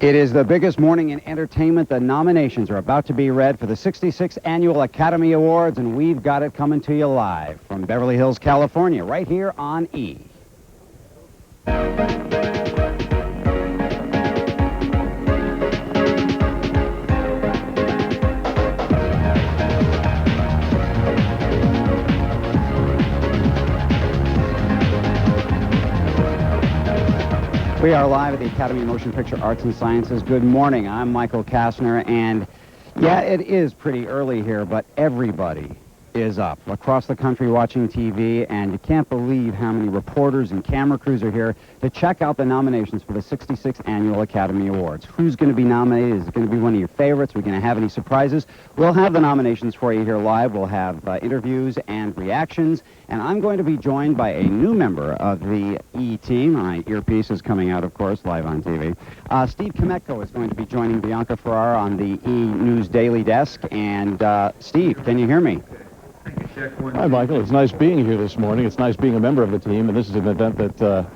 It is the biggest morning in entertainment. The nominations are about to be read for the 66th Annual Academy Awards, and we've got it coming to you live from Beverly Hills, California, right here on E! We are live at the Academy of Motion Picture Arts and Sciences. Good morning. I'm Michael Kastner, and yeah, it is pretty early here, but everybody is up across the country watching TV, and you can't believe how many reporters and camera crews are here to check out the nominations for the 66th Annual Academy Awards. Who's going to be nominated? Is it going to be one of your favorites? Are we going to have any surprises? We'll have the nominations for you here live. We'll have interviews and reactions, and I'm going to be joined by a new member of the E! team. My earpiece is coming out, of course, live on TV. Steve Kometko is going to be joining Bianca Ferrar on the E! News Daily Desk. And Steve, can you hear me? Hi, Michael. It's nice being here this morning. It's nice being a member of the team, and this is an event that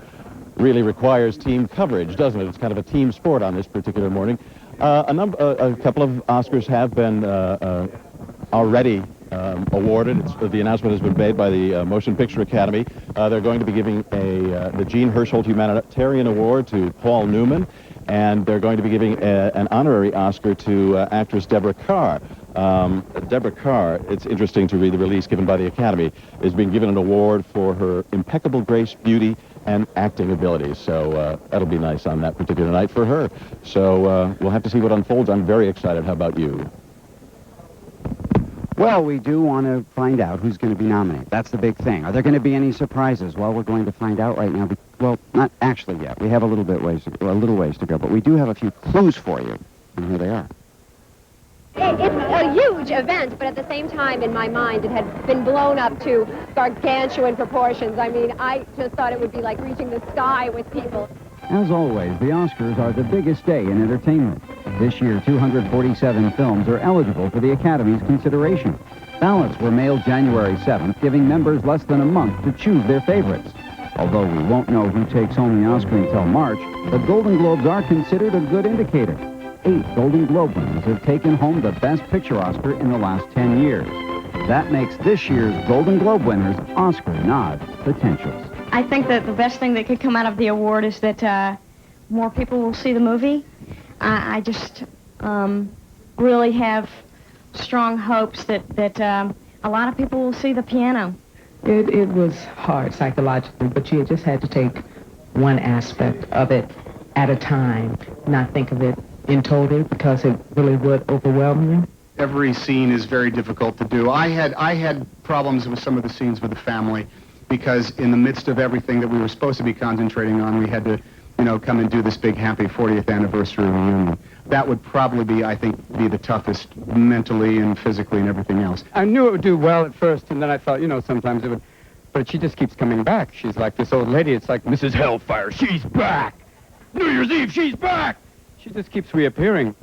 really requires team coverage, doesn't it? It's kind of a team sport on this particular morning. A couple of Oscars have been already awarded. The announcement has been made by the Motion Picture Academy. They're going to be giving the Jean Hersholt Humanitarian Award to Paul Newman, and they're going to be giving an honorary Oscar to actress Deborah Kerr. Deborah Kerr, it's interesting to read the release given by the Academy, is being given an award for her impeccable grace, beauty, and acting abilities. So that'll be nice on that particular night for her. So we'll have to see what unfolds. I'm very excited. How about you? Well, we do want to find out who's going to be nominated. That's the big thing. Are there going to be any surprises? Well, we're going to find out right now. Well, not actually yet. We have a little ways to go, but we do have a few clues for you, and here they are. It's a huge event, but at the same time, in my mind, it had been blown up to gargantuan proportions. I mean, I just thought it would be like reaching the sky with people. As always, the Oscars are the biggest day in entertainment. This year, 247 films are eligible for the Academy's consideration. Ballots were mailed January 7th, giving members less than a month to choose their favorites. Although we won't know who takes home the Oscar until March, the Golden Globes are considered a good indicator. 8 Golden Globe winners have taken home the Best Picture Oscar in the last 10 years. That makes this year's Golden Globe winners Oscar nod potentials. I think that the best thing that could come out of the award is that more people will see the movie. I just really have strong hopes that a lot of people will see The Piano. It was hard psychologically, but you just had to take one aspect of it at a time, not think of it in total, because it really would overwhelm you. Every scene is very difficult to do. I had problems with some of the scenes with the family, because in the midst of everything that we were supposed to be concentrating on, we had to, come and do this big happy 40th anniversary reunion. That would probably be, I think, the toughest mentally and physically and everything else. I knew it would do well at first, and then I thought, sometimes it would, but she just keeps coming back. She's like this old lady. It's like Mrs. Hellfire. She's back. New Year's Eve, she's back. She just keeps reappearing.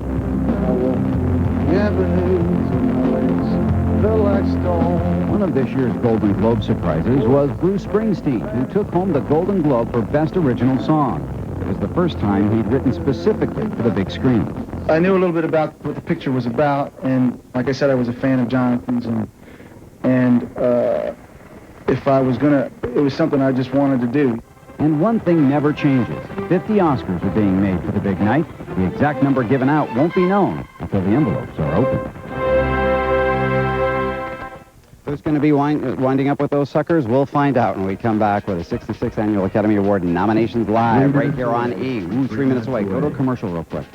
One of this year's Golden Globe surprises was Bruce Springsteen, who took home the Golden Globe for Best Original Song. It was the first time he'd written specifically for the big screen. I knew a little bit about what the picture was about, and like I said, I was a fan of Jonathan's, and if I was it was something I just wanted to do. And one thing never changes. 50 Oscars are being made for the big night. The exact number given out won't be known until the envelopes are open. Who's going to be winding up with those suckers? We'll find out when we come back with the 66th Annual Academy Award nominations live right here on E! Ooh, 3 minutes away. Go to a commercial real quick.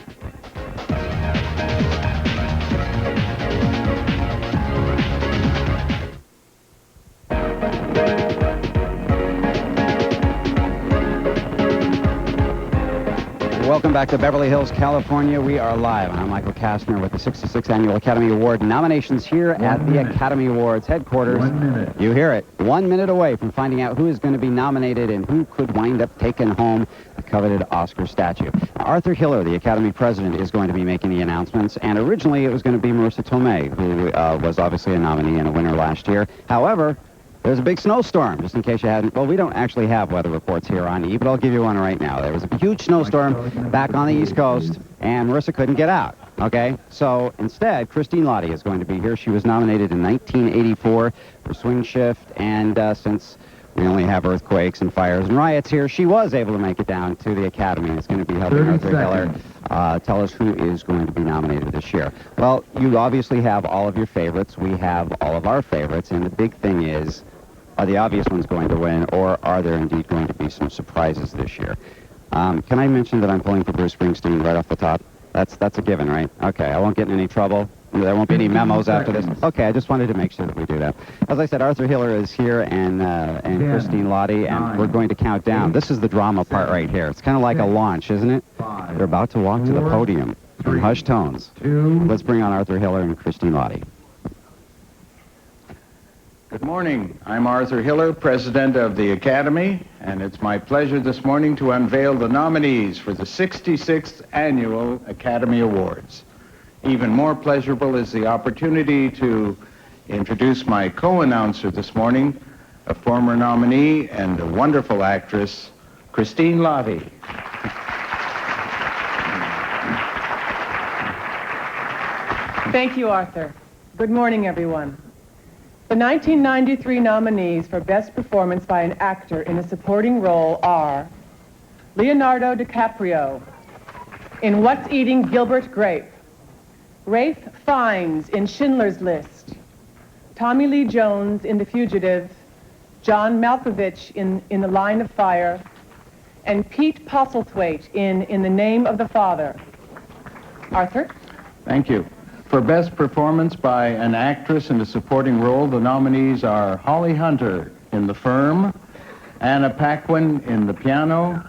Welcome back to Beverly Hills, California. We are live. I'm Michael Kastner with the 66th Annual Academy Award nominations here at the Academy Awards headquarters. 1 minute. You hear it. 1 minute away from finding out who is going to be nominated and who could wind up taking home the coveted Oscar statue. Now, Arthur Hiller, the Academy president, is going to be making the announcements, and originally it was going to be Marissa Tomei, who was obviously a nominee and a winner last year. However, There's a big snowstorm, just in case you hadn't. Well, we don't actually have weather reports here on E, but I'll give you one right now. There was a huge snowstorm back on the East Coast, and Marissa couldn't get out. Okay, so instead, Christine Lahti is going to be here. She was nominated in 1984 for Swing Shift, and since we only have earthquakes and fires and riots here, she was able to make it down to the Academy. It's going to be helping Arthur Hiller tell us who is going to be nominated this year. Well, you obviously have all of your favorites. We have all of our favorites, and the big thing is, are the obvious ones going to win, or are there indeed going to be some surprises this year? Can I mention that I'm pulling for Bruce Springsteen right off the top? That's a given, right? Okay, I won't get in any trouble. There won't be any memos after this. Okay, I just wanted to make sure that we do that. As I said, Arthur Hiller is here, and Christine Lahti, and we're going to count down. This is the drama part right here. It's kind of like a launch, isn't it? They're about to walk to the podium in hushed tones. Let's bring on Arthur Hiller and Christine Lahti. Good morning. I'm Arthur Hiller, President of the Academy, and it's my pleasure this morning to unveil the nominees for the 66th Annual Academy Awards. Even more pleasurable is the opportunity to introduce my co-announcer this morning, a former nominee and a wonderful actress, Christine Lahti. Thank you, Arthur. Good morning, everyone. The 1993 nominees for Best Performance by an Actor in a Supporting Role are Leonardo DiCaprio in What's Eating Gilbert Grape, Ralph Fiennes in Schindler's List, Tommy Lee Jones in The Fugitive, John Malkovich in The Line of Fire, and Pete Postlethwaite in The Name of the Father. Arthur? Thank you. For Best Performance by an Actress in a Supporting Role, the nominees are Holly Hunter in The Firm, Anna Paquin in The Piano,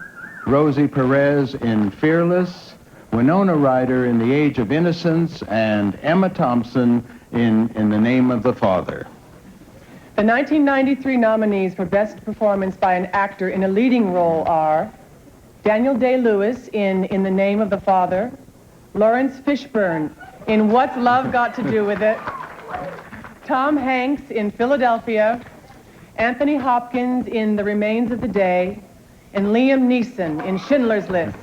Rosie Perez in Fearless, Winona Ryder in The Age of Innocence, and Emma Thompson in The Name of the Father. The 1993 nominees for Best Performance by an Actor in a Leading Role are Daniel Day-Lewis in The Name of the Father, Lawrence Fishburne in What's Love Got to Do with It, Tom Hanks in Philadelphia, Anthony Hopkins in The Remains of the Day, and Liam Neeson in Schindler's List.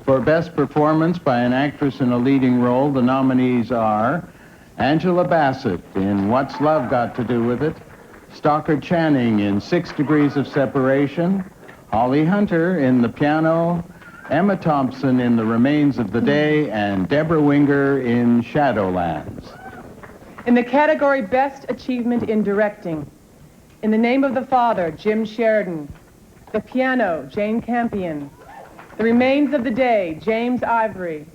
For Best Performance by an Actress in a Leading Role, the nominees are Angela Bassett in What's Love Got to Do with It, Stockard Channing in 6 Degrees of Separation, Holly Hunter in The Piano, Emma Thompson in The Remains of the Day, and Deborah Winger in Shadowlands. In the category Best Achievement in Directing, In the Name of the Father, Jim Sheridan, The Piano, Jane Campion, The Remains of the Day, James Ivory,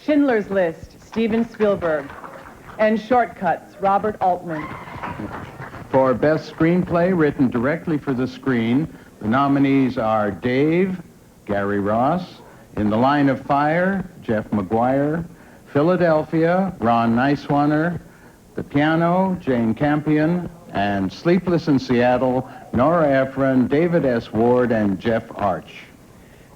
Schindler's List, Steven Spielberg, and Shortcuts, Robert Altman. For Best Screenplay written directly for the screen, the nominees are Dave, Gary Ross, In the Line of Fire, Jeff McGuire, Philadelphia, Ron Neiswaner, The Piano, Jane Campion, and Sleepless in Seattle, Nora Ephron, David S. Ward, and Jeff Arch.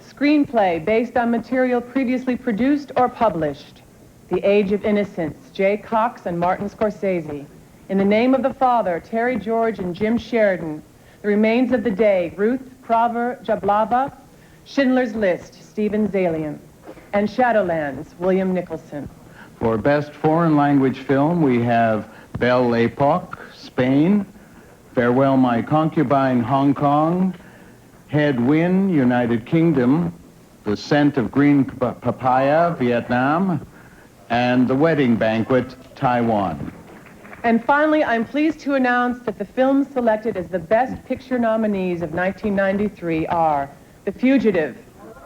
Screenplay based on material previously produced or published. The Age of Innocence, Jay Cox and Martin Scorsese. In the Name of the Father, Terry George and Jim Sheridan. The Remains of the Day, Ruth Praver Jablava. Schindler's List, Stephen Zalian. And Shadowlands, William Nicholson. For Best Foreign Language Film, we have Belle Époque, Spain, Farewell My Concubine, Hong Kong, Head Win, United Kingdom, The Scent of Green Papaya, Vietnam, and The Wedding Banquet, Taiwan. And finally, I'm pleased to announce that the films selected as the Best Picture nominees of 1993 are The Fugitive,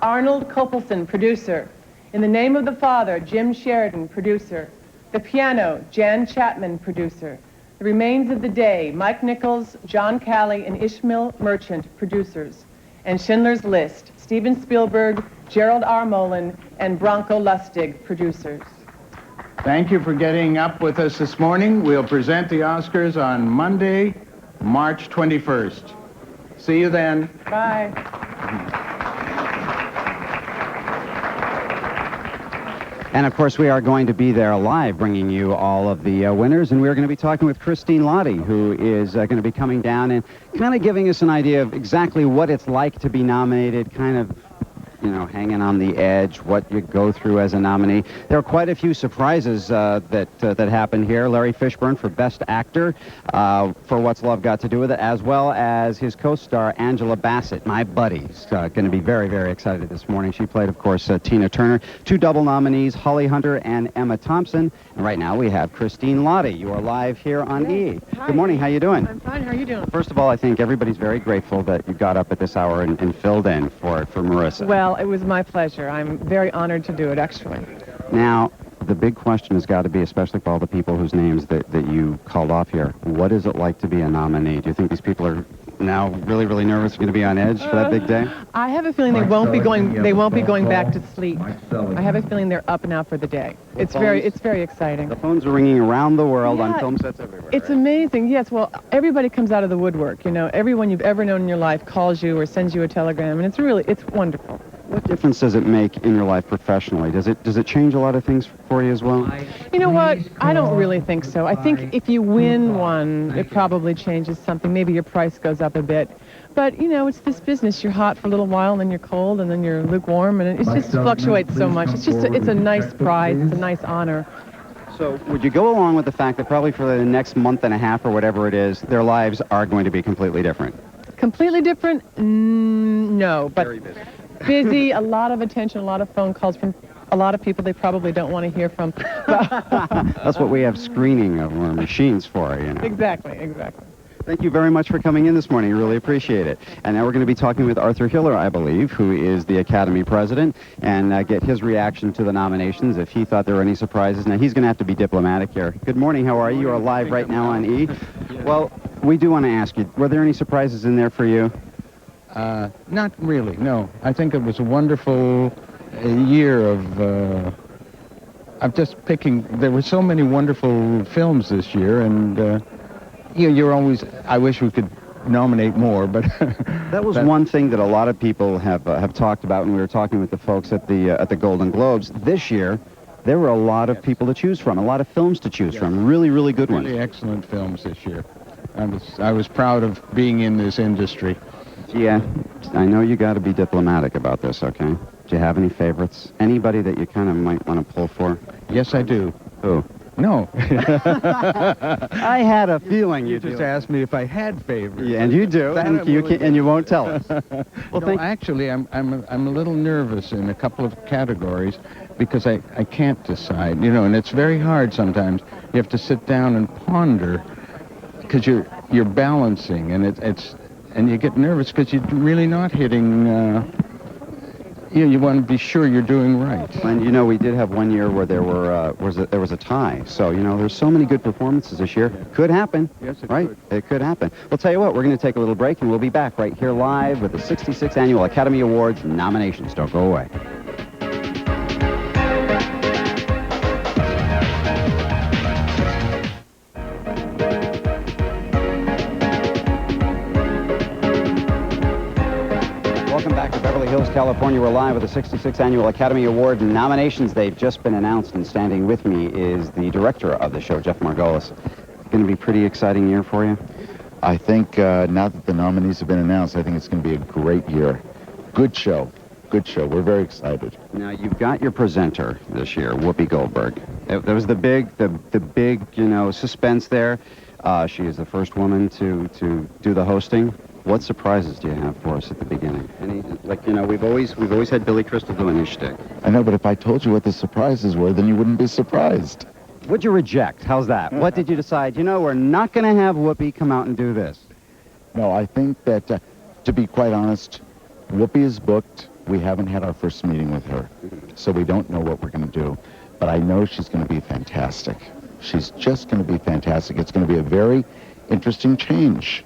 Arnold Kopelson, producer. In the Name of the Father, Jim Sheridan, producer. The Piano, Jan Chapman, producer. The Remains of the Day, Mike Nichols, John Calley, and Ishmael Merchant, producers. And Schindler's List, Steven Spielberg, Gerald R. Molin, and Bronco Lustig, producers. Thank you for getting up with us this morning. We'll present the Oscars on Monday, March 21st. See you then. Bye. And, of course, we are going to be there live bringing you all of the winners, and we're going to be talking with Christine Lahti, who is going to be coming down and kind of giving us an idea of exactly what it's like to be nominated, kind of, you know, hanging on the edge, what you go through as a nominee. There are quite a few surprises that happened here. Larry Fishburne for Best Actor for What's Love Got to Do With It, as well as his co-star Angela Bassett, my buddy. Is going to be very, very excited this morning. She played, of course, Tina Turner. Two double nominees, Holly Hunter and Emma Thompson. And right now we have Christine Lahti. You are live here on E! Hi. Good morning. How you doing? I'm fine. How are you doing? First of all, I think everybody's very grateful that you got up at this hour and filled in for Marissa. Well, it was my pleasure. I'm very honored to do it, actually. Now, the big question has got to be, especially for all the people whose names that you called off here, what is it like to be a nominee? Do you think these people are now really, really nervous, going to be on edge for that big day? I have a feeling they won't be going back to sleep. I have a feeling they're up and out for the day. It's very exciting. The phones are ringing around the world on Yeah, film sets everywhere. It's right? amazing. Yes, well, everybody comes out of the woodwork, you know. Everyone you've ever known in your life calls you or sends you a telegram, and it's wonderful. What difference does it make in your life professionally? Does it change a lot of things for you as well? You know what? I don't really think so. I think if you win one, it probably changes something. Maybe your price goes up a bit. But, you know, it's this business. You're hot for a little while, and then you're cold, and then you're lukewarm, and it just fluctuates so much. It's a nice prize. It's a nice honor. So would you go along with the fact that probably for the next month and a half or whatever it is, their lives are going to be completely different? Completely different? No, but Very busy. busy, a lot of attention, a lot of phone calls from a lot of people they probably don't want to hear from. That's what we have screening of our machines for, you know. Exactly. Thank you very much for coming in this morning. Really appreciate it. And now we're going to be talking with Arthur Hiller, I believe, who is the Academy president, and get his reaction to the nominations, if he thought there were any surprises. Now, he's going to have to be diplomatic here. Good morning. How are you? You are live right now on E! Well, we do want to ask you, were there any surprises in there for you? Not really, no. I think it was a wonderful year of just picking. There were so many wonderful films this year, and you're always. I wish we could nominate more, but that was one thing that a lot of people have talked about when we were talking with the folks at the Golden Globes this year. There were a lot of people to choose from, a lot of films to choose from, really, really good ones. Really excellent films this year. I was proud of being in this industry. Yeah, I know you got to be diplomatic about this, okay? Do you have any favorites? Anybody that you kind of might want to pull for? Yes, I do. Who? No. I had a feeling you just asked me if I had favorites. Yeah, and you do, and you won't tell us. Well, no, actually, I'm a little nervous in a couple of categories because I can't decide, you know, and it's very hard sometimes. You have to sit down and ponder because you're balancing, and and you get nervous because you're really not hitting. You want to be sure you're doing right. And you know, we did have one year where there was a tie. So you know, there's so many good performances this year. Could happen. Yes, it right? could. It could happen. Well, tell you what, we're going to take a little break, and we'll be back right here live with the 66th Annual Academy Awards nominations. Don't go away. Welcome back to Beverly Hills, California. We're live with the 66th Annual Academy Award nominations. They've just been announced, and standing with me is the director of the show, Jeff Margolis. It's going to be a pretty exciting year for you? I think now that the nominees have been announced, I think it's going to be a great year. Good show. Good show. We're very excited. Now, you've got your presenter this year, Whoopi Goldberg. There was the big, you know, suspense there. She is the first woman to do the hosting. What surprises do you have for us at the beginning? Any, like, you know, we've always had Billy Crystal doing his shtick. I know, but if I told you what the surprises were, then you wouldn't be surprised. What'd you reject? How's that? What did you decide? You know, we're not going to have Whoopi come out and do this. No, I think that, to be quite honest, Whoopi is booked. We haven't had our first meeting with her, so we don't know what we're going to do. But I know she's going to be fantastic. She's just going to be fantastic. It's going to be a very interesting change.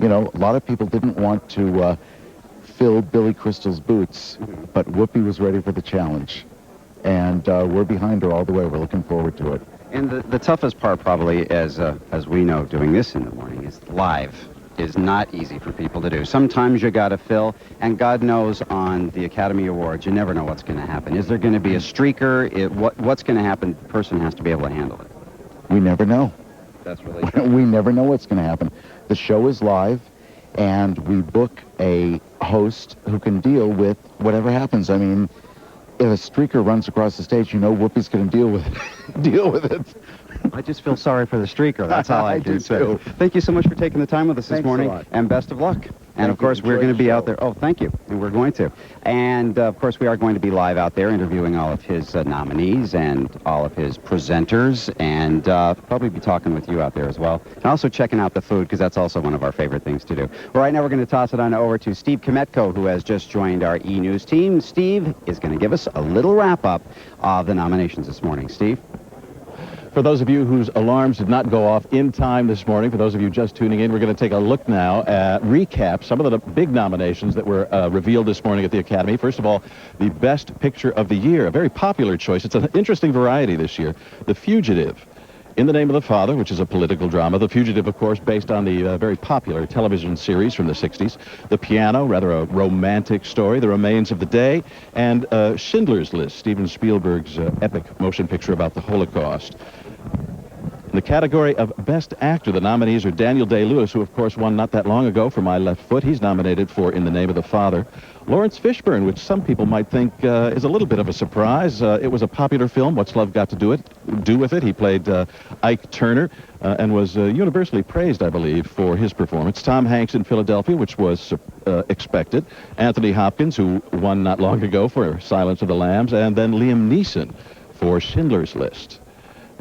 You know, a lot of people didn't want to fill Billy Crystal's boots, but Whoopi was ready for the challenge. And we're behind her all the way. We're looking forward to it. And the toughest part probably, as we know, doing this in the morning, is live. is not easy for people to do. Sometimes you got to fill, and God knows on the Academy Awards, you never know what's going to happen. Is there going to be a streaker? What's going to happen? The person has to be able to handle it. We never know. That's really true. We never know what's going to happen. The show is live, and we book a host who can deal with whatever happens. I mean, if a streaker runs across the stage, you know Whoopi's going to deal with it. Deal with it. I just feel sorry for the streaker. That's all I do, can say. too. Thank you so much for taking the time with us this Thanks a morning, lot. and best of luck. And, of course, we're going to be out there. Oh, thank you. And we're going to. And, of course, we are going to be live out there interviewing all of his nominees and all of his presenters, and probably be talking with you out there as well. And also checking out the food, because that's also one of our favorite things to do. Well, right now we're going to toss it on over to Steve Kometko, who has just joined our E-News team. Steve is going to give us a little wrap-up of the nominations this morning. Steve? For those of you whose alarms did not go off in time this morning, for those of you just tuning in, we're going to take a look now at recap some of the big nominations that were revealed this morning at the Academy. First of all, the Best Picture of the Year, a very popular choice. It's an interesting variety this year. The Fugitive, In the Name of the Father, which is a political drama. The Fugitive, of course, based on the very popular television series from the 60s. The Piano, rather a romantic story. The Remains of the Day. And Schindler's List, Steven Spielberg's epic motion picture about the Holocaust. In the category of Best Actor, the nominees are Daniel Day-Lewis, who, of course, won not that long ago for My Left Foot. He's nominated for In the Name of the Father. Lawrence Fishburne, which some people might think is a little bit of a surprise. It was a popular film. What's Love Got to Do with It? He played Ike Turner and was universally praised, I believe, for his performance. Tom Hanks in Philadelphia, which was expected. Anthony Hopkins, who won not long ago for Silence of the Lambs. And then Liam Neeson for Schindler's List.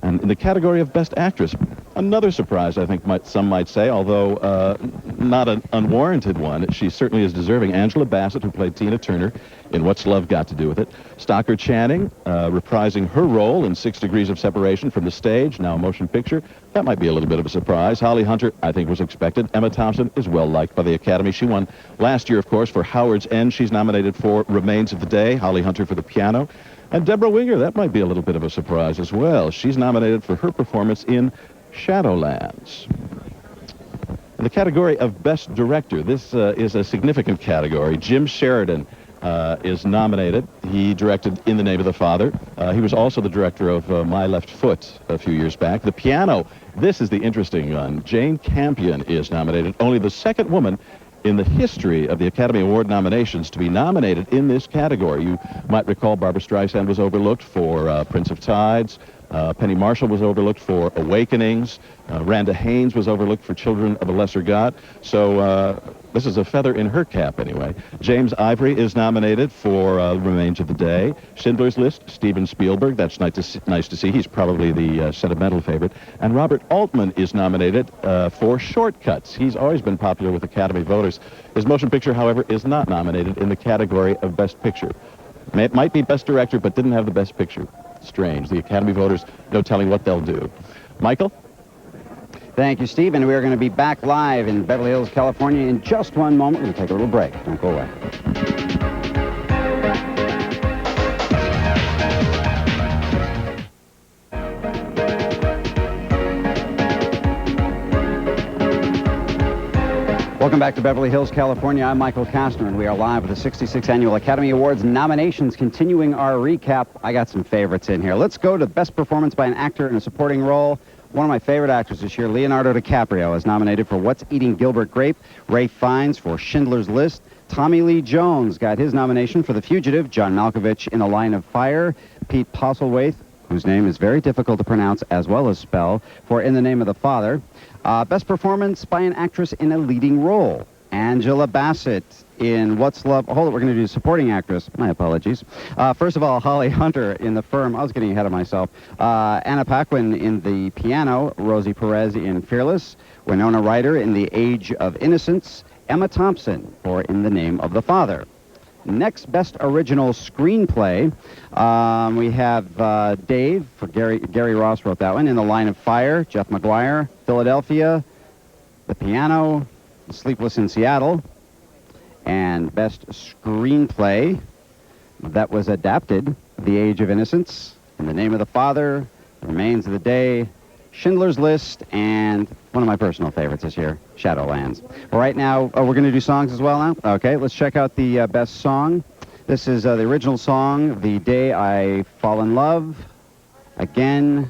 And in the category of Best Actress, another surprise, I think some might say, although not an unwarranted one. She certainly is deserving. Angela Bassett, who played Tina Turner in What's Love Got to Do with It. Stockard Channing, reprising her role in 6 Degrees of Separation from the stage, now a motion picture. That might be a little bit of a surprise. Holly Hunter, I think, was expected. Emma Thompson is well-liked by the Academy. She won last year, of course, for Howard's End. She's nominated for Remains of the Day. Holly Hunter for The Piano. And Deborah Winger, that might be a little bit of a surprise as well. She's nominated for her performance in Shadowlands. In the category of Best Director, this is a significant category. Jim Sheridan is nominated. He directed In the Name of the Father. He was also the director of My Left Foot a few years back. The Piano, this is the interesting one. Jane Campion is nominated, only the second woman in the history of the Academy Award nominations to be nominated in this category. You might recall Barbra Streisand was overlooked for Prince of Tides. Penny Marshall was overlooked for Awakenings. Randa Haynes was overlooked for Children of a Lesser God. So this is a feather in her cap, anyway. James Ivory is nominated for Remains of the Day. Schindler's List, Steven Spielberg. That's nice to see. He's probably the sentimental favorite. And Robert Altman is nominated for Shortcuts. He's always been popular with Academy voters. His motion picture, however, is not nominated in the category of Best Picture. It might be Best Director, but didn't have the Best Picture. Strange. The Academy voters, no telling what they'll do. Michael? Thank you, Steve. And we're going to be back live in Beverly Hills, California in just one moment. We're going to take a little break. Don't go away. Welcome back to Beverly Hills, California. I'm Michael Kastner, and we are live with the 66th Annual Academy Awards nominations. Continuing our recap, I got some favorites in here. Let's go to Best Performance by an Actor in a Supporting Role. One of my favorite actors this year, Leonardo DiCaprio, is nominated for What's Eating Gilbert Grape. Ralph Fiennes for Schindler's List. Tommy Lee Jones got his nomination for The Fugitive. John Malkovich in The Line of Fire. Pete Postlethwaite, whose name is very difficult to pronounce as well as spell, for In the Name of the Father. Best Performance by an Actress in a Leading Role. Angela Bassett in What's Love... Hold it, we're going to do Supporting Actress. My apologies. First of all, Holly Hunter in The Firm. I was getting ahead of myself. Anna Paquin in The Piano. Rosie Perez in Fearless. Winona Ryder in The Age of Innocence. Emma Thompson for In the Name of the Father. Next, Best Original Screenplay. We have Dave, for Gary Ross wrote that one, In the Line of Fire. Jeff McGuire, Philadelphia. The Piano, Sleepless in Seattle. And Best Screenplay that was adapted, The Age of Innocence, In the Name of the Father, Remains of the Day, Schindler's List, and one of my personal favorites this year, Shadowlands. Well, right now, we're going to do songs as well now? Okay, let's check out the best song. This is the original song, The Day I Fall in Love, Again,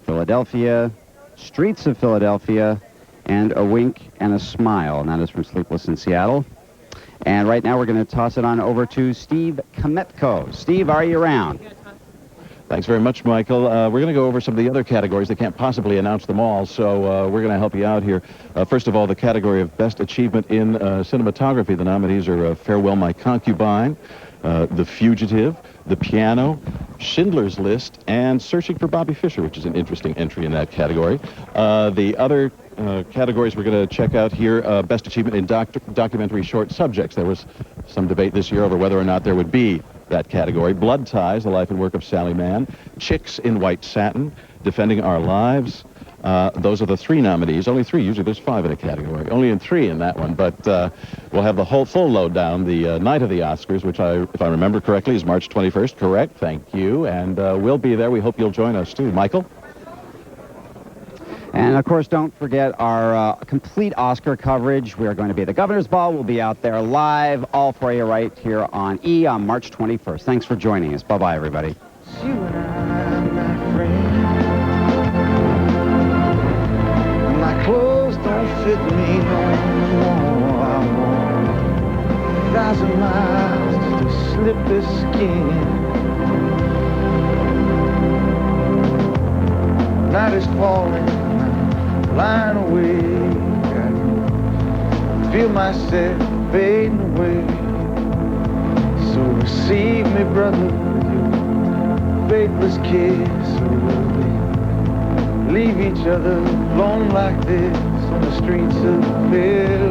Philadelphia, Streets of Philadelphia, and A Wink and a Smile, and that is from Sleepless in Seattle. And right now we're going to toss it on over to Steve Kometko. Steve, are you around? Thanks very much, Michael. We're going to go over some of the other categories. They can't possibly announce them all, so we're going to help you out here. First of all, the category of Best Achievement in Cinematography. The nominees are Farewell, My Concubine, The Fugitive, The Piano, Schindler's List, and Searching for Bobby Fischer, which is an interesting entry in that category. The other categories we're going to check out here, Best Achievement in Documentary Short Subjects. There was some debate this year over whether or not there would be that category. Blood Ties, the life and work of Sally Mann. Chicks in White Satin, Defending Our Lives. Those are the 3 nominees. Only 3. Usually there's 5 in a category. Only in 3 in that one. But we'll have the whole full lowdown the night of the Oscars, which if I remember correctly, is March 21st. Correct. Thank you. And we'll be there. We hope you'll join us, too. Michael? And, of course, don't forget our complete Oscar coverage. We are going to be at the Governor's Ball. We'll be out there live, all for you right here on E! On March 21st. Thanks for joining us. Bye-bye, everybody. You and I, my friend. My clothes don't fit me no more. I walk 1,000 miles just to slip this skin. Night is falling, I'm lying awake. I feel myself fading away. So receive me, brother, with your faithless kiss. Or will we leave each other alone like this on the streets of Philadelphia?